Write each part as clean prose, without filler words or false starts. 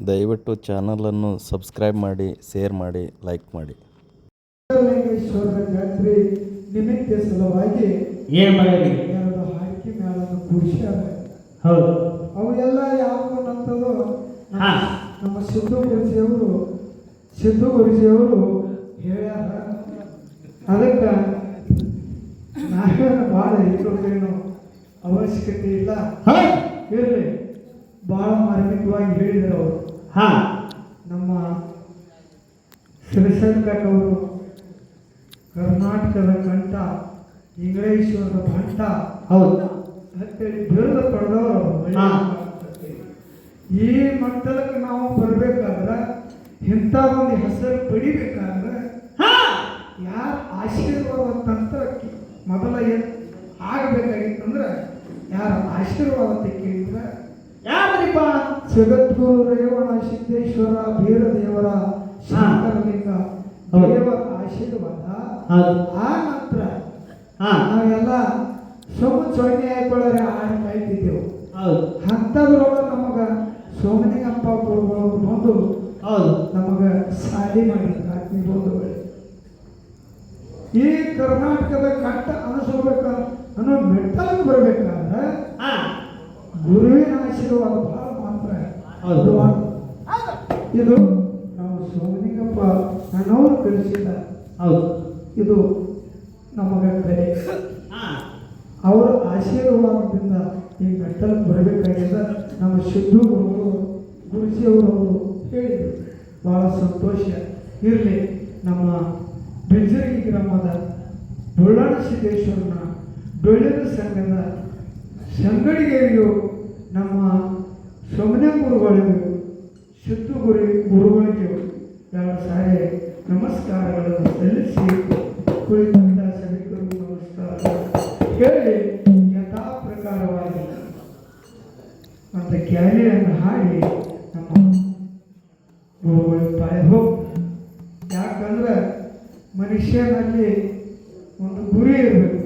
ದಯವಿಟ್ಟು ಚಾನಲನ್ನು ಸಬ್ಸ್ಕ್ರೈಬ್ ಮಾಡಿ, ಶೇರ್ ಮಾಡಿ, ಲೈಕ್ ಮಾಡಿ. ಲಿಂಗೇಶ್ವರರ ಜಾತ್ರೆ ನಿಮಿತ್ತ ಸಲುವಾಗಿ ಏನು ಮಾಡಿದ್ರಿ? ಎರಡು ಹಾಕಿ ಮೇಳನ್ನು ಕೂಡಿಸ್ಯಾರ. ಹೌದು. ಅವೆಲ್ಲ ಯಾವ ಅಂತದ್ದು ನಮ್ಮ ಸಿದ್ದು ಗುರುಜಿಯವರು ಹೇಳ್ಯಾರ. ಅದಕ್ಕೆ ನಾವೇನು ಭಾಳ ಇಟ್ಕೊಂಡೇನು ಅವಶ್ಯಕತೆ ಇಲ್ಲ. ಇರಲಿ, ಭಾಳ ಮಾರ್ಮಿಕವಾಗಿ ಹೇಳಿದರು ಅವರು. ನಮ್ಮ ಶ್ರೀಶಂಕರ್ ಅವರು ಕರ್ನಾಟಕದ ಕಂಠ, ಇಂಗ್ಲೇಶ್ವರದ ಭಂಟ, ಹೌದು ಅಂತೇಳಿ ಬಿರುದು ಪಡೆದವರು. ಈ ಮಟ್ಟಕ್ಕೆ ನಾವು ಬರಬೇಕಾದ್ರೆ, ಇಂಥ ಒಂದು ಹೆಸರು ಪಡಿಬೇಕಾದ್ರೆ ಯಾರ ಆಶೀರ್ವಾದ ತಂತ್ರ ಮೊದಲ ಏನು ಆಗಬೇಕಾಗಿತ್ತಂದ್ರೆ ಯಾರ ಆಶೀರ್ವಾದ ಕೇಳಿದ್ರೆ ಯಾರಿಪ್ಪ? ಜಗದ್ಗುರು ರೇವಣ ಸಿದ್ದೇಶ್ವರ ಬೀರದೇವರ ಶಾಂತಲಿಂಗ ದೇವರ ಆಶೀರ್ವಾದ. ಆ ನಂತರ ನಾವೆಲ್ಲ ಸೊನ್ನೆ ಹಾಕೊಳ್ಳೋರೆ ಆಡಿ ಕಾಯ್ತಿದ್ದೆವು. ಅಂಥದ್ರೊಳಗೆ ನಮಗೆ ಸೋಮನಿಗಪ್ಪ ಗುರುಗಳು ಬಂದು ನಮಗೆ ಸಾಲಿ ಮಾಡಿದ್ರು. ಬಂಧುಗಳು, ಈ ಕರ್ನಾಟಕದ ಕಟ್ಟ ಅನಿಸ್ಬೇಕ ಅನ್ನೋ ಮೆಟ್ಟಲಕ್ಕೆ ಬರಬೇಕಾದ್ರೆ ಗುರುವಿನ ಆಶೀರ್ವಾದ ಬಹಳ ಮಾತ್ರ. ಇದು ನಾವು ಸೋಮನಿಗಪ್ಪ ನನ್ನವರು ಕಳಿಸಿದ. ಇದು ನಮಗೆ ಕಲೆ. ಅವರ ಆಶೀರ್ವಾದದಿಂದ ಈ ಮೆಟ್ಟಲಕ್ಕೆ ಬರಬೇಕಾಗಿದ್ದ ನಮ್ಮ ಸಿದ್ದು ಗುರುಜಿಯವರು ಹೇಳಿದರು. ಬಹಳ ಸಂತೋಷ. ಇರಲಿ, ನಮ್ಮ ಬಿಜರಗಿ ಗ್ರಾಮದ ಬುಳ್ಳಾಣ ಸಿದ್ದೇಶ್ವರನ ಡೊಳ್ಳಿನ ಸಂಘದ ಸಂಗಡಿಗರಿಗೂ ನಮ್ಮ ಸೋಮನೆ ಗುರುಗಳಿಗೂ ಸಿದ್ದು ಗುರುಗಳಿಗೂ ಎರಡು ಸಾರಿ ನಮಸ್ಕಾರಗಳನ್ನು ಸಲ್ಲಿಸಿ ಕುಳಿತಂತ ಸಭಿಕರು ನಮಸ್ಕಾರ ಹೇಳಿ ಯಥಾ ಪ್ರಕಾರವಾಗಿ ಒಂದು ಕ್ಯಾರಿಯನ್ನು ಹಾಡಿ ನಮ್ಮ ಗುರುಗಳು ಪಾಯ ಹೋಗಿ. ಯಾಕಂದ್ರೆ ಮನುಷ್ಯನಲ್ಲಿ ಒಂದು ಗುರಿ ಇರಬೇಕು.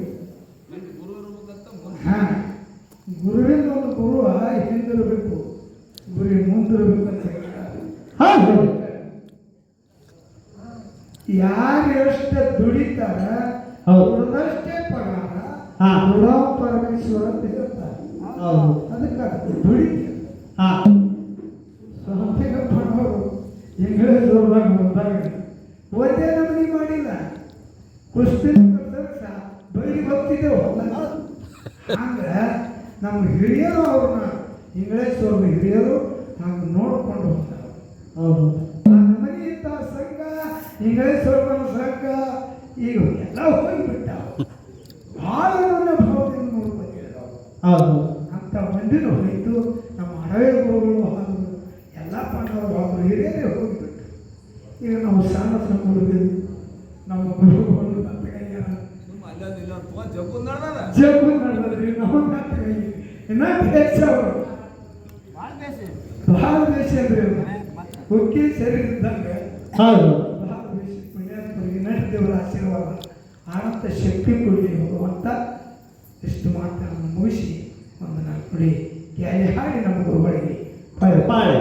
ಗುರುವಿನ ಒಂದು ಗುರು ಹಿಂದಿರಬೇಕು, ಗುರಿ ಮುಂದಿರಬೇಕಂತ ಯಾರು ಎಷ್ಟು ದುಡಿತಾರ ದುಡಿದಷ್ಟೇ ಪಗಾರ ಪರಮೇಶ್ವರ ಅಂತ ಹೇಳ್ತಾರೆ. ಅದಕ್ಕೆ ದುಡಿತೀವಿ. ಸ್ವಾಮಿಗಪ್ಪನವರು ಇಂಗ್ಲೇಶ್ವರದಾಗ ಬಂದಾಗ ಒಂದೇ ನಮನಿ ಮಾಡಿಲ್ಲ, ಕುಸ್ತಿ ಬೈಲಿ ಹೋಗ್ತಿದ್ದೆವು. ಹಂಗೆ ನಮ್ಮ ಹಿರಿಯರು ಅವ್ರನ್ನ ಇಂಗ್ಲೇಶ್ವರದ ಹಿರಿಯರು ಹಂಗೆ ನೋಡ್ಕೊಂಡು ಹೋಗ್ತಾರೆ. ನಮ್ಮನೆ ಇದ್ದ ಸಂಘ, ಇಂಗ್ಲೇಶ್ವರದ ಸಂಘ ಈಗ ಎಲ್ಲ ಹೋಗಿಬಿಟ್ಟ. ಭಾಳ ಭಾವದಿಂದ ನೋಡ್ಬೇಕು ಅಂತ ಮಂದಿನ ಹೋಯಿತು. ನಮ್ಮ ಹಳವೆ ಗುರುಗಳು ಹಾಗೂ ಎಲ್ಲ ಪಾಂಡವರು ಹಾಗೂ ಹಿರಿಯರೇ ಹೋಗಿಬಿಟ್ಟು. ಈಗ ನಾವು ಸಣ್ಣ ಸಣ್ಣ ಹುಡುಗರು ನಮ್ಮ ಗುರುಗಳು ಜಗು ನಡೆದ್ರಿ. ನಮ್ಮ ಇನ್ನ ದೇಶ ಅವರು ಬಹಳ ದೇಶ ಅಂದ್ರೆ ಹುಕ್ಕಿ ಸರಿ ಇದ್ದಂಗೆ ಬಹಳ ದೇಶ ಪುಣ್ಯಾತ್ಮರಿಗೆ ನಟದೇವರ ಆಶೀರ್ವಾದ ಆನಂದ ಶಕ್ತಿ ಕೊಡಲಿ ಭಗವಂತ. ಇಷ್ಟು ಮಾತನ್ನು ಮುಗಿಸಿ ಒಂದು ನಾಲ್ಕು ನುಡಿ ಗ್ಯಾಲಿ ಹಾಡಿ ನಮ್ಮ ಗುರುಗಳಿಗೆ ಪಾಳೆ